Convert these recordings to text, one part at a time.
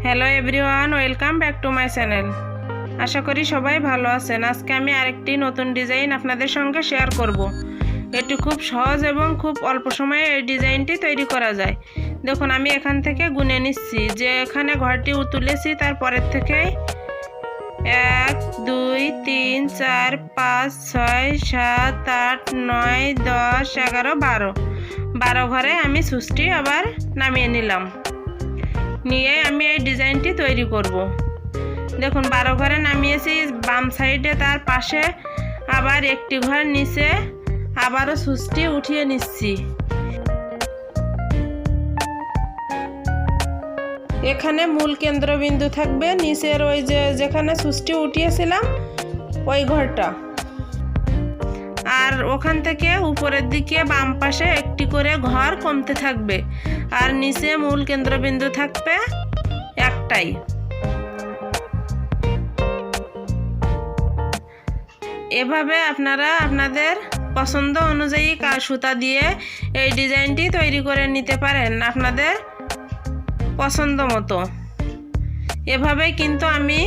Hello everyone, welcome back to my channel. আশা করি সবাই ভালো আছেন। আজকে আমি আরেকটি নতুন ডিজাইন আপনাদের সঙ্গে শেয়ার করব। এটি খুব সহজ এবং খুব অল্প সময়ে এই ডিজাইনটি তৈরি করা যায়। দেখুন, আমি এখান থেকে গুনে নিচ্ছি যে এখানে ঘরটি তুলেছি তারপরের থেকে 1 2 3 4 5 6 7 8 9 10 11 12 ঘরে আমি সুচটি আবার নামিয়ে নিলাম। নিয়ে আমি এই ডিজাইনটি তৈরি করব। দেখুন, 12 ঘরে নামিয়েছি, বাম সাইডে তার পাশে আবার একটি ঘর নিচে আবারও সুচটি উঠিয়ে নিচ্ছি। এখানে মূল কেন্দ্রবিন্দু থাকবে নিচের ওই যেখানে সুচটি উঠিয়েছিলাম ওই ঘরটা, আর ওখান থেকে উপরের দিকে বাম পাশে একটি করে ঘর কমতে থাকবে, আর নিচে মূল কেন্দ্রবিন্দু থাকবে একটাই। এভাবে আপনারা আপনাদের পছন্দ অনুযায়ী সুতা দিয়ে এই ডিজাইনটি তৈরি করে নিতে পারেন আপনাদের পছন্দ মতো। এভাবে কিন্তু আমি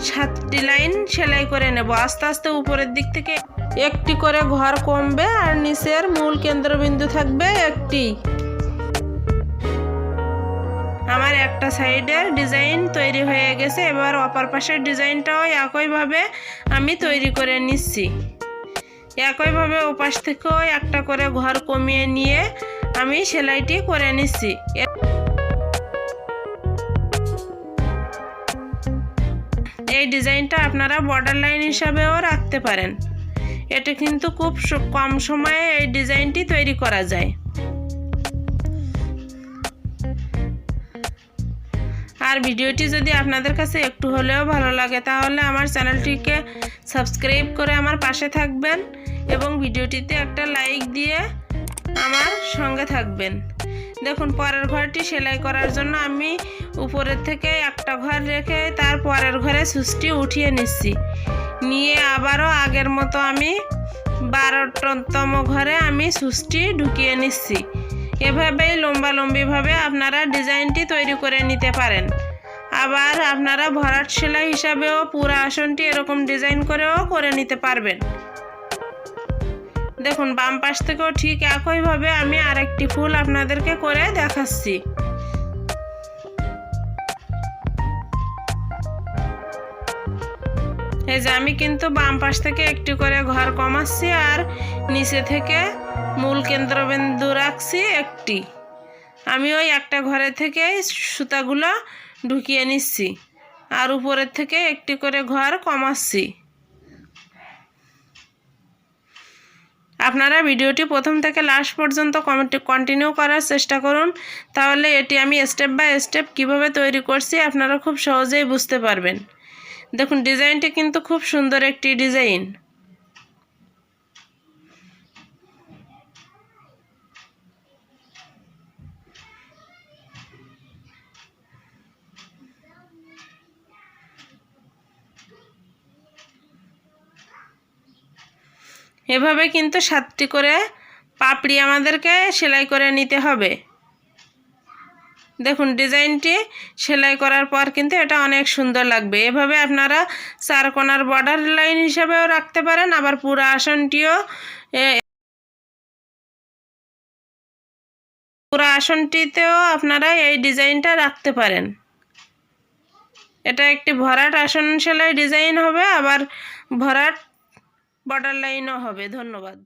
7টি লাইন সেলাই করে নেব। আস্তে আস্তে উপরের দিক থেকে একটি করে ঘর কমবে আর নিচের মূল কেন্দ্রবিন্দু থাকবে একটি। আমার একটা সাইডের ডিজাইন তৈরি হয়ে গেছে, এবার অপর পাশের ডিজাইনটাও একইভাবে আমি তৈরি করে নিচ্ছি। একইভাবে ওপাশ থেকেও একটা করে ঘর কমিয়ে নিয়ে আমি সেলাইটি করে নিচ্ছি। এই ডিজাইনটা আপনারা বর্ডার লাইন হিসাবেও রাখতে পারেন। এটা কিন্তু খুব কম সময়ে এই ডিজাইনটি তৈরি করা যায়। আর ভিডিওটি যদি আপনাদের কাছে একটু হলেও ভালো লাগে তাহলে আমার চ্যানেলটিকে সাবস্ক্রাইব করে আমার পাশে থাকবেন এবং ভিডিওটিতে একটা লাইক দিয়ে আমার সঙ্গে থাকবেন। দেখুন, পরের ঘরটি সেলাই করার জন্য আমি উপরের থেকে একটা ঘর রেখে তার পরের ঘরে সুচটি উঠিয়ে নিচ্ছি। নিয়ে আবারও আগের মতো আমি 12তম ঘরে আমি সুচটি ঢুকিয়ে নিচ্ছি। এভাবেই লম্বালম্বিভাবে আপনারা ডিজাইনটি তৈরি করে নিতে পারেন। আবার আপনারা ভরাট সেলাই হিসাবেও পুরো আসনটি এরকম ডিজাইন করেও করে নিতে পারবেন। দেখুন, বাম পাশ থেকেও ঠিক একইভাবে আমি আরেকটি ফুল আপনাদেরকে করে দেখাচ্ছি। এই যে আমি কিন্তু বাম পাশ থেকে একটি করে ঘর কমাচ্ছি আর নিচে থেকে মূল কেন্দ্রবিন্দু রাখছি একটি। আমি ওই একটা ঘরে থেকে সুতাগুলো ঢুকিয়ে নিচ্ছি আর উপরের থেকে একটি করে ঘর কমাচ্ছি। আপনারা ভিডিওটি প্রথম থেকে লাস্ট পর্যন্ত কন্টিনিউ করার চেষ্টা করুন, তাহলে এটি আমি স্টেপ বাই স্টেপ কিভাবে তৈরি করছি আপনারা খুব সহজেই বুঝতে পারবেন। দেখুন, ডিজাইনটি কিন্তু খুব সুন্দর একটি ডিজাইন। এভাবে কিন্তু 7টি করে পাপড়ি আমাদেরকে সেলাই করে নিতে হবে। দেখুন, ডিজাইনটি সেলাই করার পর কিন্তু এটা অনেক সুন্দর লাগবে। এভাবে আপনারা 4 কোণার বর্ডার লাইন হিসাবেও রাখতে পারেন, আবার পুরো আসনটিতেও আপনারা এই ডিজাইনটা রাখতে পারেন। এটা একটি ভরাট আসন সেলাই ডিজাইন হবে, আবার ভরাট বর্ডার লাইনও হবে। ধন্যবাদ।